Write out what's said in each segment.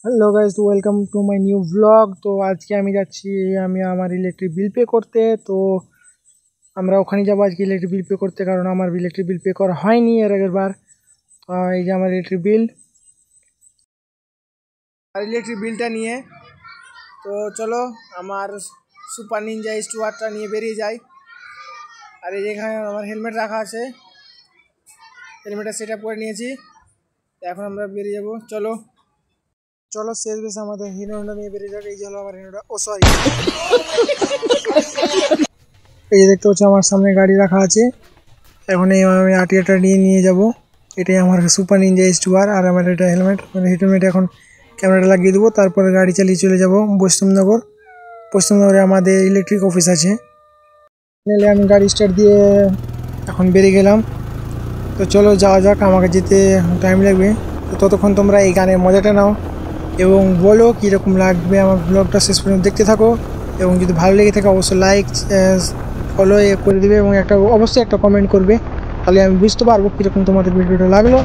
Hello guys, welcome to my new blog. তো আজকে আমি যাচ্ছি আমার ইলেকট্রিক বিল পে করতে। তো আমরা ওখানে যাবো আজকে ইলেকট্রিক বিল পে করতে, কারণ আমার ইলেকট্রিক বিল পে করা হয়নি এর আগের বার। এই যে আমার ইলেকট্রিক বিল আর ইলেকট্রিক বিলটা নিয়ে তো চলো আমার সুপার নিনজা স্টুয়ারটা নিয়ে বেরিয়ে যাই। আর এই যেখানে আমার হেলমেট রাখা আছে, হেলমেটটা সেট আপ করে নিয়েছি। এখন আমরা বেরিয়ে যাবো, চলো চলো শেষ বেশ আমাদের হিরো হন্ডা নিয়ে বেরিয়ে যাবে। এই যে হলো আমার হিরোটা, ও সরি, এই যে দেখতে পাচ্ছি আমার সামনে গাড়ি রাখা আছে। এখন এই আমি আটিয়াটা নিয়ে যাব। এটাই আমার সুপার নিনজা স্টুয়ার, আর আমার এটা হেলমেট। হেলমেট এখন ক্যামেরাটা লাগিয়ে দেবো, তারপরে গাড়ি চালিয়ে চলে যাব বৈষ্ণবনগর। বৈষ্ণবনগরে আমাদের ইলেকট্রিক অফিস আছে। নিলে আমি গাড়ি স্টার্ট দিয়ে এখন বেরিয়ে গেলাম। তো চলো যাওয়া যাক, আমাকে যেতে টাইম লাগবে। তো ততক্ষণ তোমরা এই গানের মজাটা নাও এবং বলো কীরকম লাগবে আমার ব্লগটা, শেষ পর্যন্ত দেখতে থাকো। এবং যদি ভালো লেগে থাকে অবশ্যই লাইক ফলো করে দেবে এবং অবশ্যই একটা কমেন্ট করবে, তাহলে আমি বুঝতে পারবো কীরকম তোমাদের ভিডিওটা লাগলো।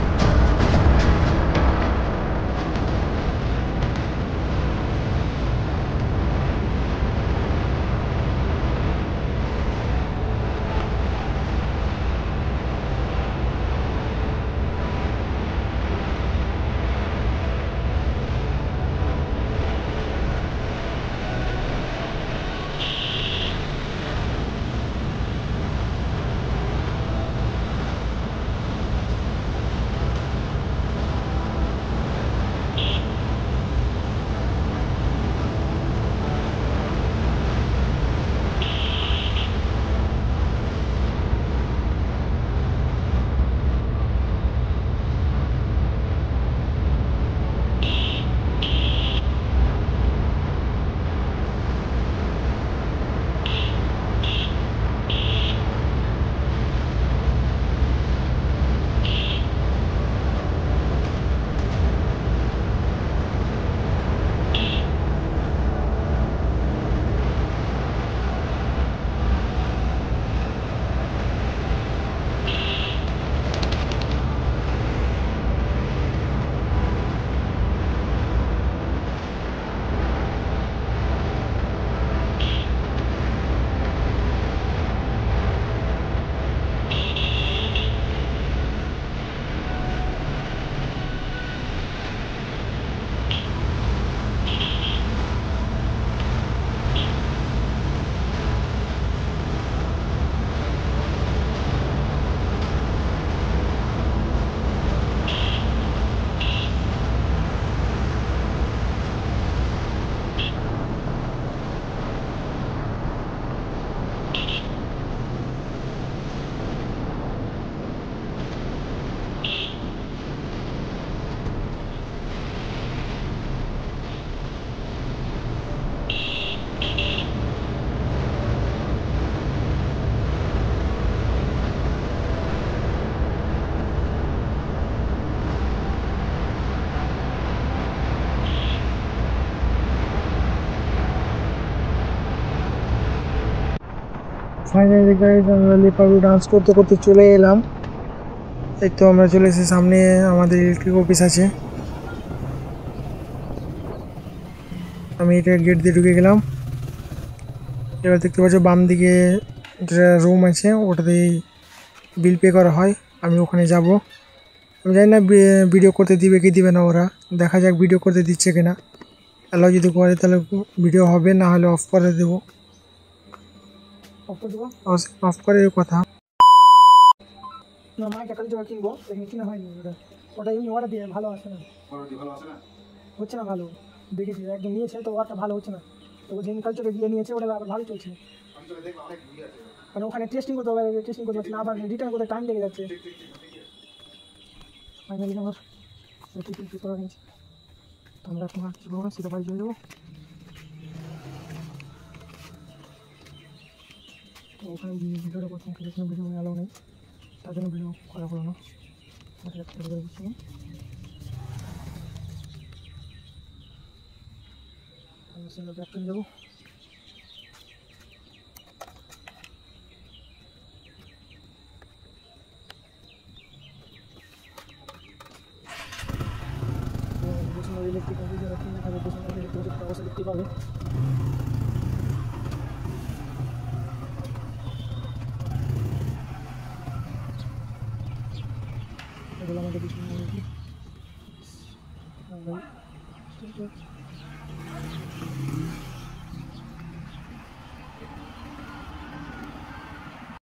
ফাইনালি গাইস, আমরা লেপারু ডান্স করতে করতে চলে এলাম। এই তো আমরা চলে এসেছি, সামনে আমাদের ইলেকট্রিক অফিস আছে। আমি এটা গেট দিয়ে ঢুকে গেলাম। এবার দেখতে পাচ্ছ বাম দিকে একটা রুম আছে, ওটাতেই বিল পে করা হয়। আমি ওখানে যাব। আমি জানি না ভিডিও করতে দিবে কি দিবে না, ওরা দেখা যাক ভিডিও করতে দিচ্ছে কিনা। অ্যালাউ যদি করে তাহলে ভিডিও হবে, না হলে অফ করে দেবো। অফ করে কথা না, মাইক একটা জোড়া কিনবো, এখানে কিনা হয়নি। ওটা এমনি অর্ডার দিয়ে ভালো আসে না, হচ্ছে না ভালো। দেখেছি একদম নিয়েছে তো, ওটা ভালো হচ্ছে না। তো যেমনি কালচারে গিয়ে নিয়েছে, ওটা আবার ভালো চলছে। মানে ওখানে টেস্টিং করতে হবে, টেস্টিং করতে পারছি না, আবার রিটার্ন করতে টাইম লেগে যাচ্ছে। ফাইনালি আমার করা হয়েছে। তো আমরা এখন আর কি বলবো, সেটা বাড়ি চলে যাবো। তো ওখানে ভিডিওটা প্রথম খেলেছিলাম, ভিডিও অ্যালাউ নেই, তার জন্য ভিডিও করা হলো না। ব্যাক করে যাবো। ইলেকট্রিক অফিস যারা কিনে থাকে পেছনে দেখতে অবস্থা দেখতে পাবে। এগুলো আমাদের পিছনে